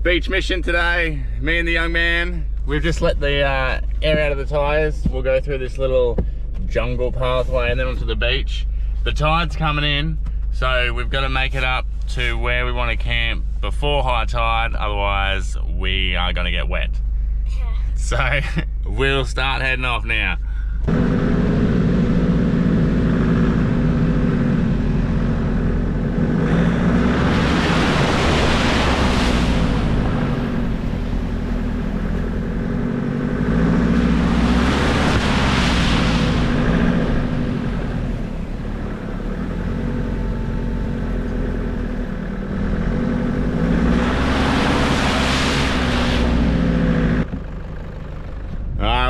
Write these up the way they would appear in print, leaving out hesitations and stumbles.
Beach mission today, me and the young man. We've just let the air out of the tyres. We'll go through this little jungle pathway and then onto the beach. The tide's coming in, so we've got to make it up to where we want to camp before high tide, otherwise we are going to get wet. Yeah. So we'll start heading off now.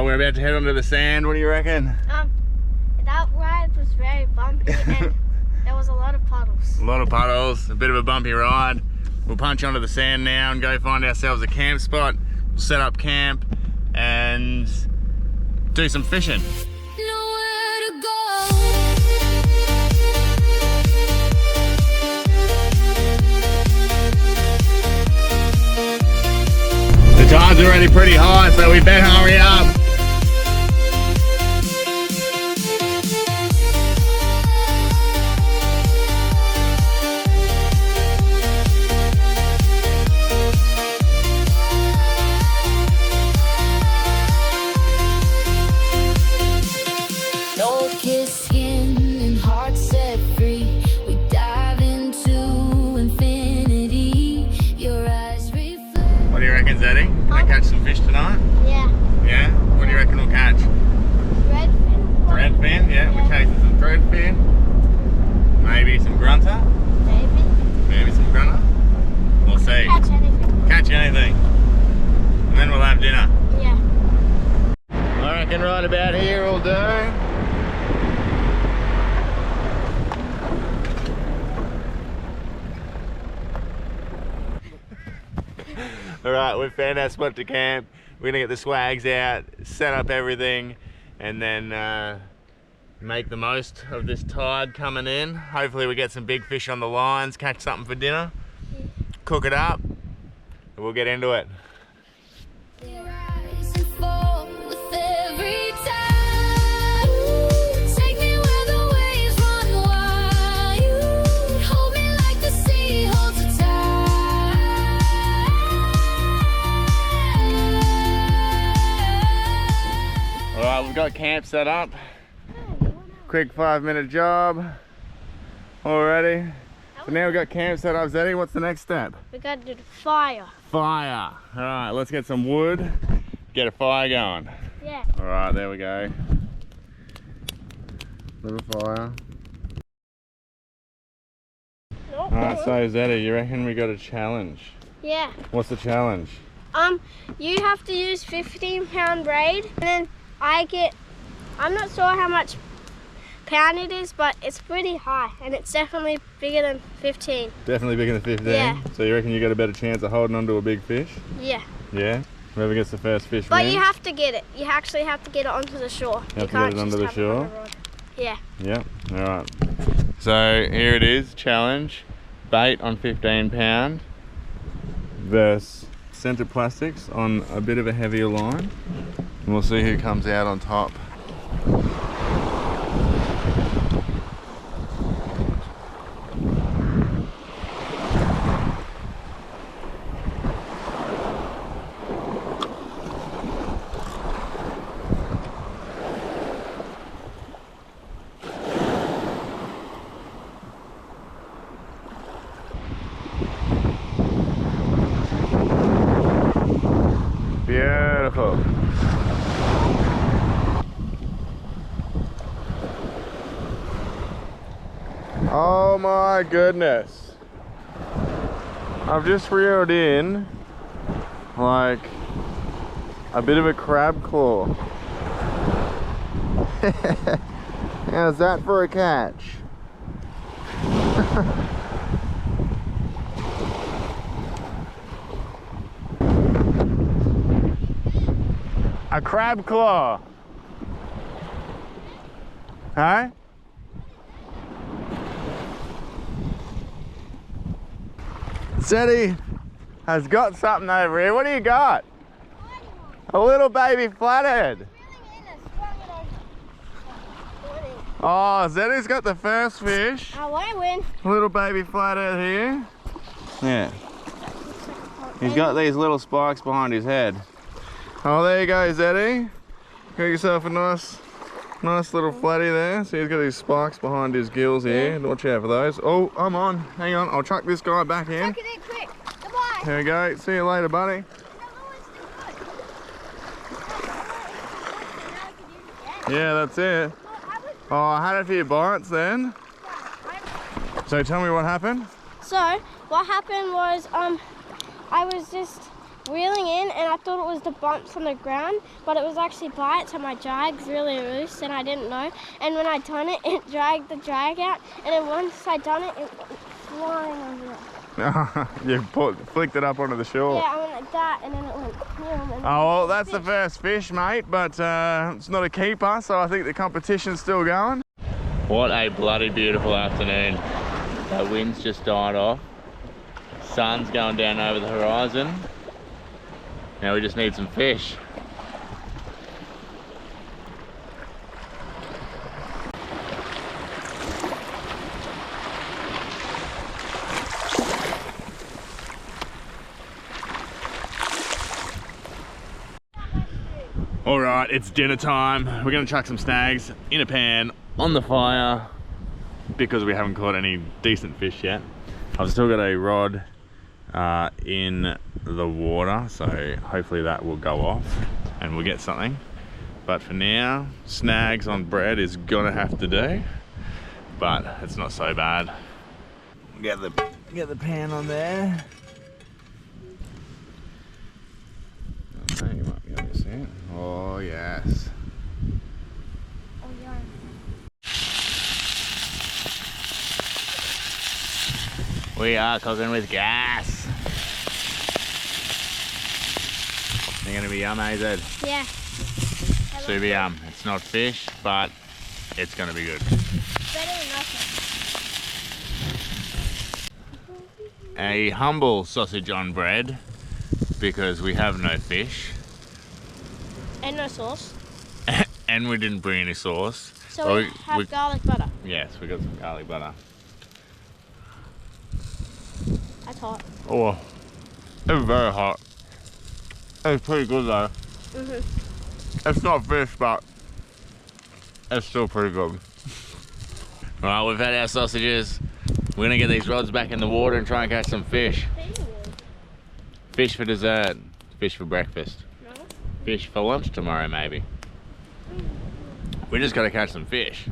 We're about to head onto the sand. What do you reckon? That ride was very bumpy and there was a lot of puddles. A lot of puddles, a bit of a bumpy ride. We'll punch onto the sand now and go find ourselves a camp spot. We'll set up camp and do some fishing. The tide's already pretty high, so we better hurry up. Eddie, can I catch some fish tonight? Yeah. Yeah? What do you reckon we'll catch? Threadfin. Threadfin, yeah. We're chasing some threadfin. Maybe some grunter. Maybe some grunter. We'll see. Catch anything. Catch anything. And then we'll have dinner. Yeah. I reckon right about here will do. Alright, we've found our spot to camp. We're gonna get the swags out, set up everything, and then make the most of this tide coming in. Hopefully we get some big fish on the lines, catch something for dinner, cook it up, and we'll get into it. We've got camp set up. Quick 5-minute job already. So now we've got camp set up. Zeddy, what's the next step? We gotta do the fire. Fire. All right, let's get some wood, get a fire going. Yeah. All right, there we go. Little fire. Nope. All right, so Zeddy, you reckon we got a challenge? Yeah. What's the challenge? You have to use 15-pound braid, and then I'm not sure how much pound it is, but it's pretty high, and it's definitely bigger than 15. Definitely bigger than 15? Yeah. So you reckon you got a better chance of holding onto a big fish? Yeah. Yeah? Whoever gets the first fish But wins? you have to get it. You actually have to get it onto the shore. You have to get it onto the shore? Yeah. Yep, alright. So here it is, challenge. Bait on 15 pound versus Centre Plastics on a bit of a heavier line. And we'll see who comes out on top. Beautiful. Oh my goodness. I've just reeled in like a bit of a crab claw. How's that for a catch? A crab claw. Huh? Steady. has got something over here. What do you got? A little baby flathead. Oh, Zeddy's got the first fish. I won't win. Little baby flathead here. Yeah. He's got these little spikes behind his head. Oh, there you go, Zeddy. Got yourself a nice little flatty there. See, he's got these spikes behind his gills here. Yeah. Watch out for those. Oh, I'm on. Hang on. I'll chuck this guy back in. Chuck it in quick. Goodbye. Here we go. See you later, buddy. Yeah, that's it. Oh, I had a few bites then. So tell me what happened. So what happened was I was just reeling in and I thought it was the bumps on the ground, but it was actually bites, and my drag's really loose and I didn't know. And when I done it, it dragged the drag out, and then once I done it, it went flying over it. You flicked it up onto the shore. Yeah, I went like that, and then it went boom. And Oh, well, that's the first fish, mate, but it's not a keeper, so I think the competition's still going. What a bloody beautiful afternoon. The wind's just died off. Sun's going down over the horizon. Now we just need some fish. All right, it's dinner time. We're gonna chuck some snags in a pan on the fire because we haven't caught any decent fish yet. I've still got a rod in the water, so hopefully that will go off and we'll get something. But for now, snags on bread is gonna have to do, but it's not so bad. Get the pan on there. Oh, you might be able to see it. Oh yes. Oh, yeah. We are cooking with gas. They're gonna be yum, AZ. Yeah. Super yum. It's not fish, but it's gonna be good. Better than nothing. A humble sausage on bread because we have no fish. And no sauce. And we didn't bring any sauce. So Well, we have garlic butter. Yes, we got some garlic butter. That's hot. Oh, it's very hot. It's pretty good though. It's not fish, but it's still pretty good. Alright, we've had our sausages. We're gonna get these rods back in the water and try and catch some fish. Fish for dessert, fish for breakfast. No? Fish for lunch tomorrow, maybe. We just gotta catch some fish.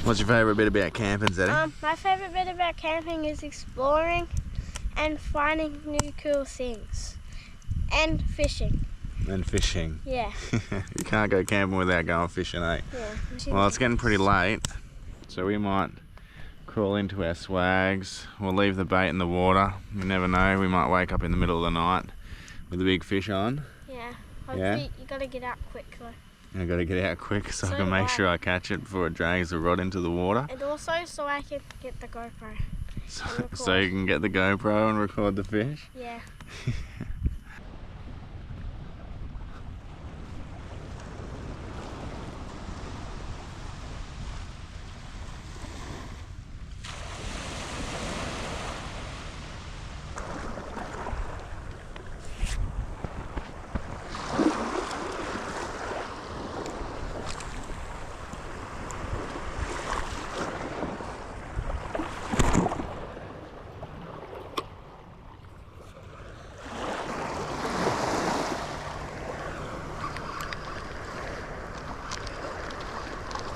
What's your favourite bit about camping, Zeddy? My favourite bit about camping is exploring and finding new cool things. And fishing. And fishing. Yeah. You can't go camping without going fishing, eh? Yeah. Well, it's getting pretty late, so we might crawl into our swags. We'll leave the bait in the water. You never know, we might wake up in the middle of the night with a big fish on. Yeah. Yeah? You gotta get out quick though. I gotta get out quick so I So can make do sure I catch it before it drags the rod into the water. And also so I can get the GoPro. So you can get the GoPro and record the fish. Yeah.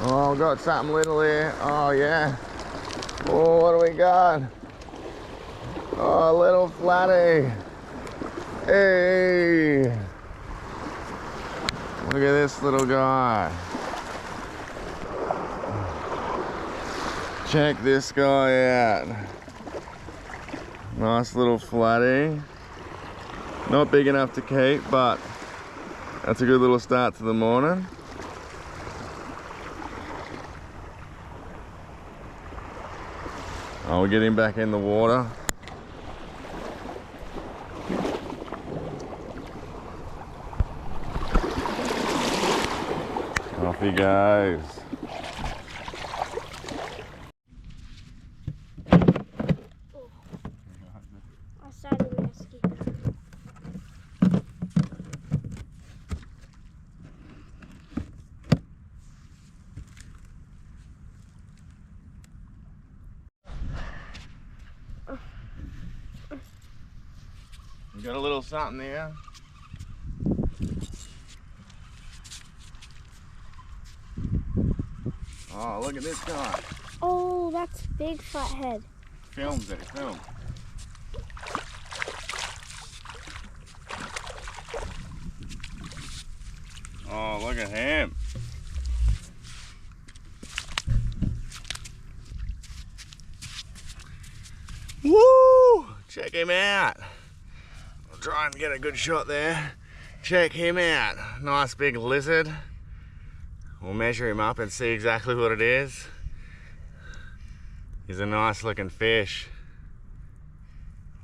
Oh, I've got something little here. Oh, yeah. Oh, what do we got? Oh, a little flatty. Hey. Look at this little guy. Check this guy out. Nice little flatty. Not big enough to keep, but that's a good little start to the morning. Oh, we'll get him back in the water. he goes. I started risky. You got a little something there. Oh, look at this guy. Oh, that's big flathead. Films it, film. Oh, look at him. Woo! Check him out. I'll try and get a good shot there. Check him out. Nice big lizard. We'll measure him up and see exactly what it is. He's a nice looking fish.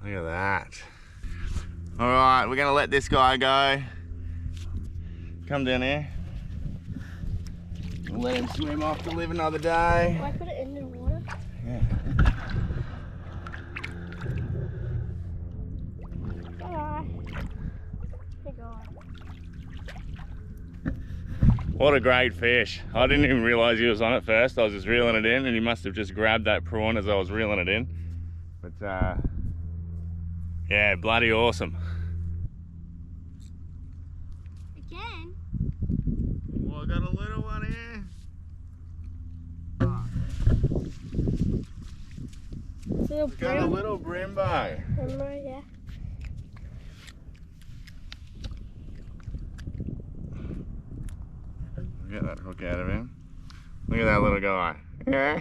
Look at that. All right, we're gonna let this guy go. Come down here. We'll let him swim off to live another day. Can I put it in the water? Yeah. Bye. Hey, God. What a great fish. I didn't even realise he was on it first. I was just reeling it in and he must have just grabbed that prawn as I was reeling it in. But yeah, bloody awesome. Again? Well, I got a little one here. It's a little Got a little brimbo. Remember, yeah. Get that hook out of him. Look at that little guy. Yeah.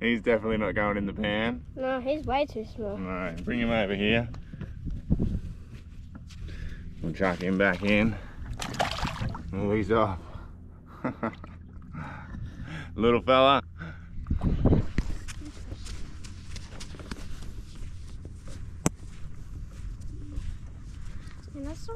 He's definitely not going in the pan. No, he's way too small. No, bring him over here. We'll chuck him back in. Oh, he's off. Little fella. And that's so.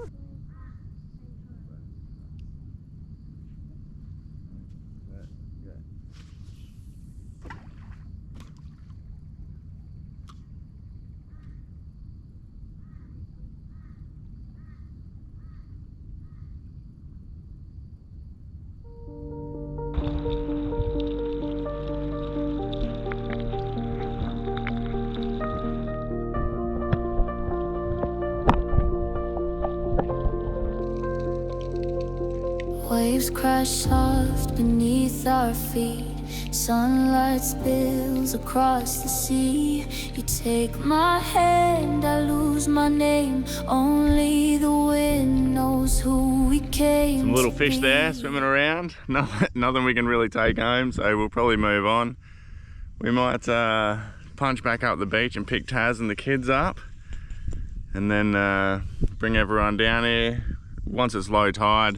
Waves crash soft beneath our feet. Sunlight spills across the sea. You take my hand, I lose my name. Only the wind knows who we came. Some little fish there swimming around. Nothing we can really take home, so we'll probably move on. We might punch back up the beach and pick Taz and the kids up, and then bring everyone down here. Once it's low tide,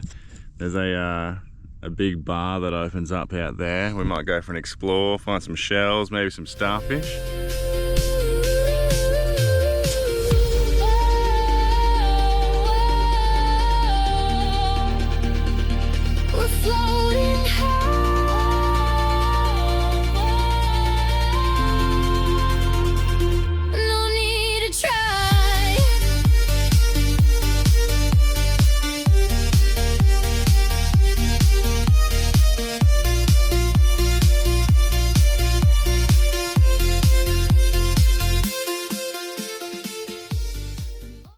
there's a big bar that opens up out there. We might go for an explore, find some shells, maybe some starfish.